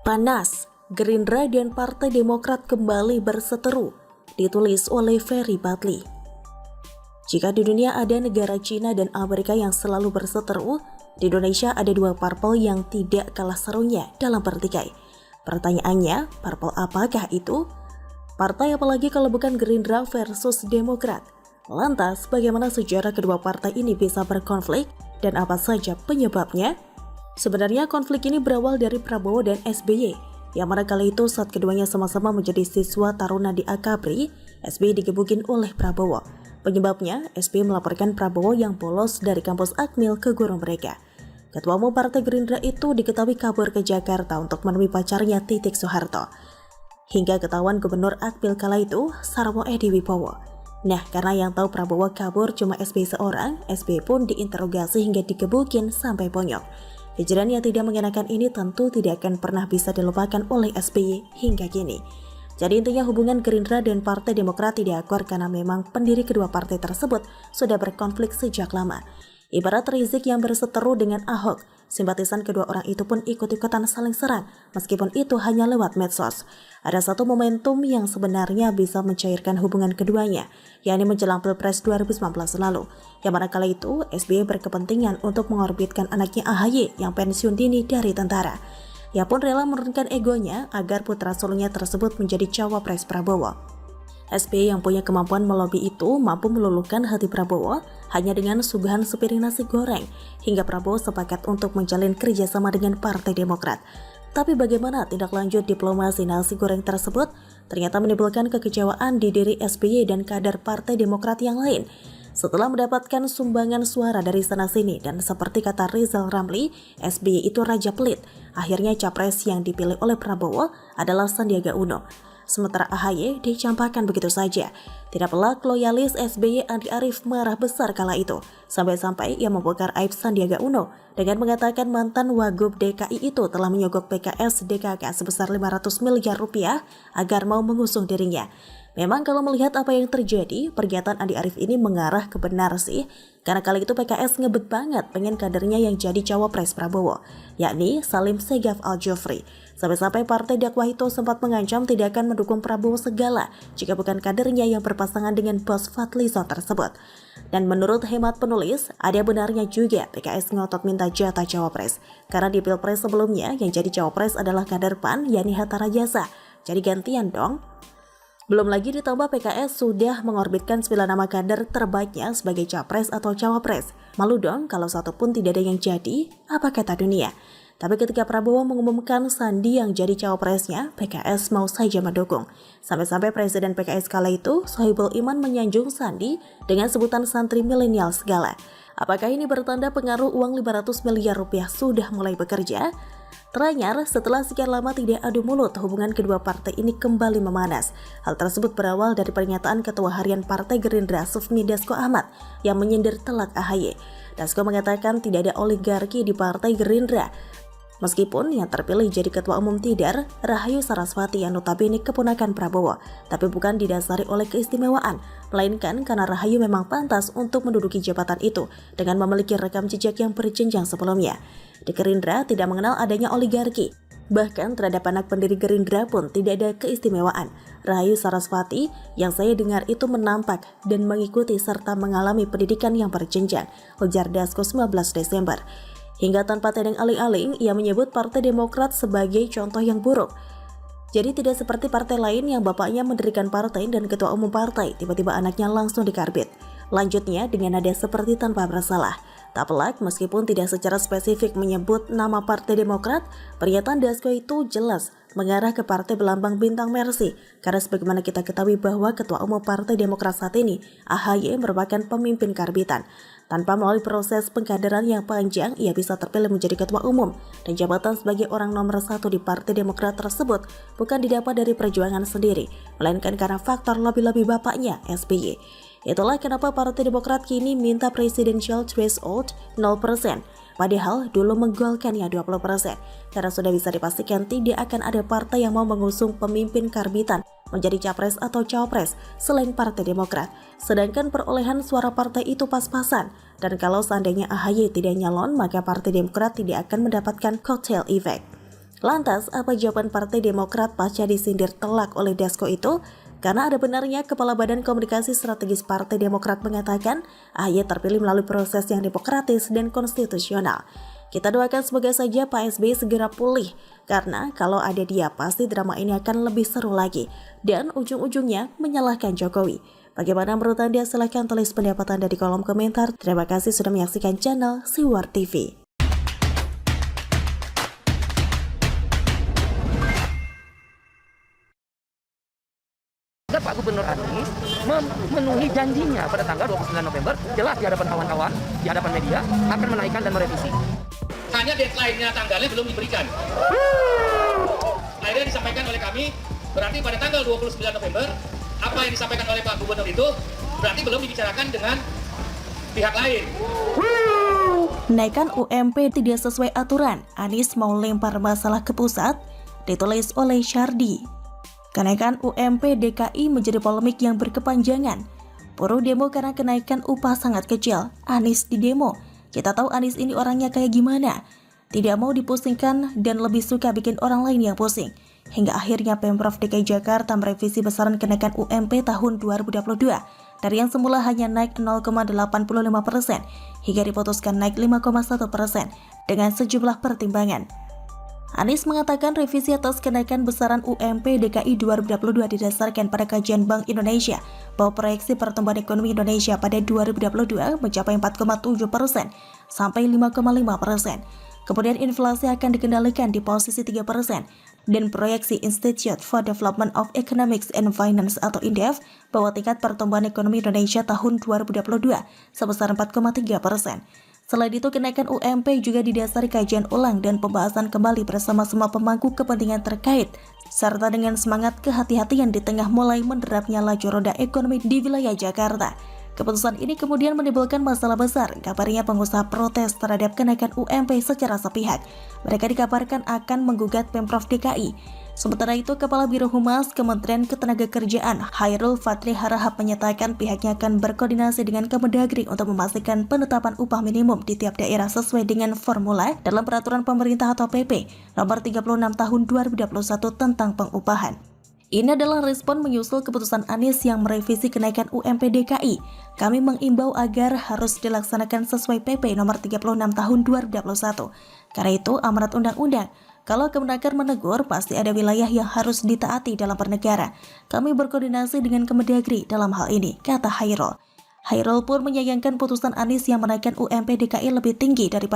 Panas, Gerindra dan Partai Demokrat kembali berseteru, ditulis oleh Ferry Badli. Jika di dunia ada negara Cina dan Amerika yang selalu berseteru, di Indonesia ada dua parpol yang tidak kalah serunya dalam bertikai. Pertanyaannya, parpol apakah itu? Partai apalagi kalau bukan Gerindra versus Demokrat? Lantas, bagaimana sejarah kedua partai ini bisa berkonflik dan apa saja penyebabnya? Sebenarnya konflik ini berawal dari Prabowo dan SBY, yang mana kali itu saat keduanya sama-sama menjadi siswa taruna di Akabri, SBY digebukin oleh Prabowo. Penyebabnya, SBY melaporkan Prabowo yang bolos dari kampus Akmil ke guru mereka. Ketua Umum Partai Gerindra itu diketahui kabur ke Jakarta untuk menemui pacarnya Titik Soeharto. Hingga ketahuan Gubernur Akmil kala itu, Sarwo Edi Wibowo. Nah, karena yang tahu Prabowo kabur cuma SBY seorang, SBY pun diinterogasi hingga digebukin sampai bonyok. Kejadian yang tidak mengenakan ini tentu tidak akan pernah bisa dilupakan oleh SBY hingga kini. Jadi intinya hubungan Gerindra dan Partai Demokrat tidak akur karena memang pendiri kedua partai tersebut sudah berkonflik sejak lama. Ibarat Rizik yang berseteru dengan Ahok, simpatisan kedua orang itu pun ikut-ikutan saling serang meskipun itu hanya lewat medsos. Ada satu momentum yang sebenarnya bisa mencairkan hubungan keduanya, yakni menjelang Pilpres 2019 lalu, yang mana kala itu SBY berkepentingan untuk mengorbitkan anaknya AHY yang pensiun dini dari tentara. Ia pun rela menurunkan egonya agar putra sulungnya tersebut menjadi cawapres Prabowo. SBY yang punya kemampuan melobi itu mampu meluluhkan hati Prabowo hanya dengan suguhan sepiring nasi goreng, hingga Prabowo sepakat untuk menjalin kerjasama dengan Partai Demokrat. Tapi bagaimana tindak lanjut diplomasi nasi goreng tersebut ternyata menimbulkan kekecewaan di diri SBY dan kader Partai Demokrat yang lain. Setelah mendapatkan sumbangan suara dari sana-sini dan seperti kata Rizal Ramli, SBY itu raja pelit. Akhirnya capres yang dipilih oleh Prabowo adalah Sandiaga Uno. Sementara AHY dicampakkan begitu saja. Tidak pelak loyalis SBY Andi Arief marah besar kala itu. Sampai-sampai ia membongkar aib Sandiaga Uno dengan mengatakan mantan Wagub DKI itu telah menyogok PKS DKK sebesar 500 miliar rupiah agar mau mengusung dirinya. Memang kalau melihat apa yang terjadi, pernyataan Andi Arief ini mengarah ke benar sih. Karena kali itu PKS ngebet banget pengen kadernya yang jadi cawapres Prabowo, yakni Salim Segaf Al-Jufri. Sampai-sampai partai dakwah itu sempat mengancam tidak akan mendukung Prabowo segala jika bukan kadernya yang berpasangan dengan bos Fadlizon tersebut. Dan menurut hemat penulis, ada benarnya juga PKS ngotot minta jatah cawapres. Karena di Pilpres sebelumnya yang jadi cawapres adalah kader PAN, yakni Hatta Rajasa. Jadi gantian dong. Belum lagi ditambah PKS sudah mengorbitkan 9 nama kader terbaiknya sebagai capres atau cawapres. Malu dong kalau satu pun tidak ada yang jadi, apa kata dunia. Tapi ketika Prabowo mengumumkan Sandi yang jadi cawapresnya, PKS mau saja mendukung. Sampai-sampai Presiden PKS kala itu, Sohibul Iman menyanjung Sandi dengan sebutan santri milenial segala. Apakah ini bertanda pengaruh uang 500 miliar rupiah sudah mulai bekerja? Teranyar, setelah sekian lama tidak adu mulut, hubungan kedua partai ini kembali memanas. Hal tersebut berawal dari pernyataan Ketua Harian Partai Gerindra Sufmi Dasko Ahmad yang menyindir telak AHY. Dasko mengatakan tidak ada oligarki di Partai Gerindra. Meskipun yang terpilih jadi Ketua Umum Tidar, Rahayu Sarasvati yang notabene keponakan Prabowo, tapi bukan didasari oleh keistimewaan, melainkan karena Rahayu memang pantas untuk menduduki jabatan itu dengan memiliki rekam jejak yang berjenjang sebelumnya. Di Gerindra tidak mengenal adanya oligarki. Bahkan terhadap anak pendiri Gerindra pun tidak ada keistimewaan. Rahayu Sarasvati yang saya dengar itu menampak dan mengikuti serta mengalami pendidikan yang berjenjang, ujar Dasko 19 Desember. Hingga tanpa tedeng aling-aling, ia menyebut Partai Demokrat sebagai contoh yang buruk. Jadi tidak seperti partai lain yang bapaknya mendirikan partai dan ketua umum partai, tiba-tiba anaknya langsung dikarbit. Lanjutnya dengan nada seperti tanpa bersalah. Tak pelak, meskipun tidak secara spesifik menyebut nama Partai Demokrat, pernyataan Dasko itu jelas mengarah ke Partai Berlambang Bintang Mersi. Karena sebagaimana kita ketahui bahwa Ketua Umum Partai Demokrat saat ini, AHY merupakan pemimpin karbitan. Tanpa melalui proses pengkaderan yang panjang, ia bisa terpilih menjadi Ketua Umum. Dan jabatan sebagai orang nomor 1 di Partai Demokrat tersebut bukan didapat dari perjuangan sendiri, melainkan karena faktor lobby-lobby bapaknya, SBY. Itulah kenapa Partai Demokrat kini minta presidential threshold 0%. Padahal dulu menggolkannya 20%, karena sudah bisa dipastikan tidak akan ada partai yang mau mengusung pemimpin karbitan menjadi capres atau cawapres selain Partai Demokrat. Sedangkan perolehan suara partai itu pas-pasan, dan kalau seandainya AHY tidak nyalon, maka Partai Demokrat tidak akan mendapatkan cocktail effect. Lantas, apa jawaban Partai Demokrat pasca disindir telak oleh Dasko itu? Karena ada benarnya Kepala Badan Komunikasi Strategis Partai Demokrat mengatakan AHY terpilih melalui proses yang demokratis dan konstitusional. Kita doakan semoga saja Pak SBY segera pulih, karena kalau ada dia pasti drama ini akan lebih seru lagi, dan ujung-ujungnya menyalahkan Jokowi. Bagaimana menurut Anda? Silahkan tulis pendapat Anda di kolom komentar. Terima kasih sudah menyaksikan channel Siwar TV. Pak Gubernur Anies memenuhi janjinya pada tanggal 29 November, jelas di hadapan kawan-kawan, di hadapan media, akan menaikkan dan merevisi. Hanya deadline-nya tanggalnya belum diberikan. Akhirnya disampaikan oleh kami, berarti pada tanggal 29 November, apa yang disampaikan oleh Pak Gubernur itu berarti belum dibicarakan dengan pihak lain. Naikkan UMP tidak sesuai aturan, Anies mau lempar masalah ke pusat, ditulis oleh Syardi. Kenaikan UMP DKI menjadi polemik yang berkepanjangan. Buruh demo karena kenaikan upah sangat kecil. Anies di demo. Kita tahu Anies ini orangnya kayak gimana. Tidak mau dipusingkan dan lebih suka bikin orang lain yang pusing. Hingga akhirnya Pemprov DKI Jakarta merevisi besaran kenaikan UMP tahun 2022. Dari yang semula hanya naik 0,85% hingga diputuskan naik 5,1% dengan sejumlah pertimbangan. Anies mengatakan revisi atas kenaikan besaran UMP DKI 2022 didasarkan pada kajian Bank Indonesia bahwa proyeksi pertumbuhan ekonomi Indonesia pada 2022 mencapai 4,7% sampai 5,5%. Kemudian inflasi akan dikendalikan di posisi 3% dan proyeksi Institute for Development of Economics and Finance atau INDEF bahwa tingkat pertumbuhan ekonomi Indonesia tahun 2022 sebesar 4,3%. Selain itu, kenaikan UMP juga didasari kajian ulang dan pembahasan kembali bersama semua pemangku kepentingan terkait, serta dengan semangat kehati-hatian di tengah mulai menderapnya laju roda ekonomi di wilayah Jakarta. Keputusan ini kemudian menimbulkan masalah besar, kabarnya pengusaha protes terhadap kenaikan UMP secara sepihak. Mereka dikabarkan akan menggugat Pemprov DKI. Sementara itu, Kepala Biro Humas Kementerian Ketenagakerjaan Hairul Fatri Harahap menyatakan pihaknya akan berkoordinasi dengan Kemendagri untuk memastikan penetapan upah minimum di tiap daerah sesuai dengan formula dalam Peraturan Pemerintah atau PP Nomor 36 Tahun 2021 tentang pengupahan. Ini adalah respon menyusul keputusan Anies yang merevisi kenaikan UMP DKI. Kami mengimbau agar harus dilaksanakan sesuai PP Nomor 36 Tahun 2021. Karena itu, amanat undang-undang. Kalau Kemenaker menegur, pasti ada wilayah yang harus ditaati dalam bernegara. Kami berkoordinasi dengan Kemendagri dalam hal ini, kata Hairul. Hairul pun menyayangkan putusan Anies yang menaikkan UMP DKI lebih tinggi daripada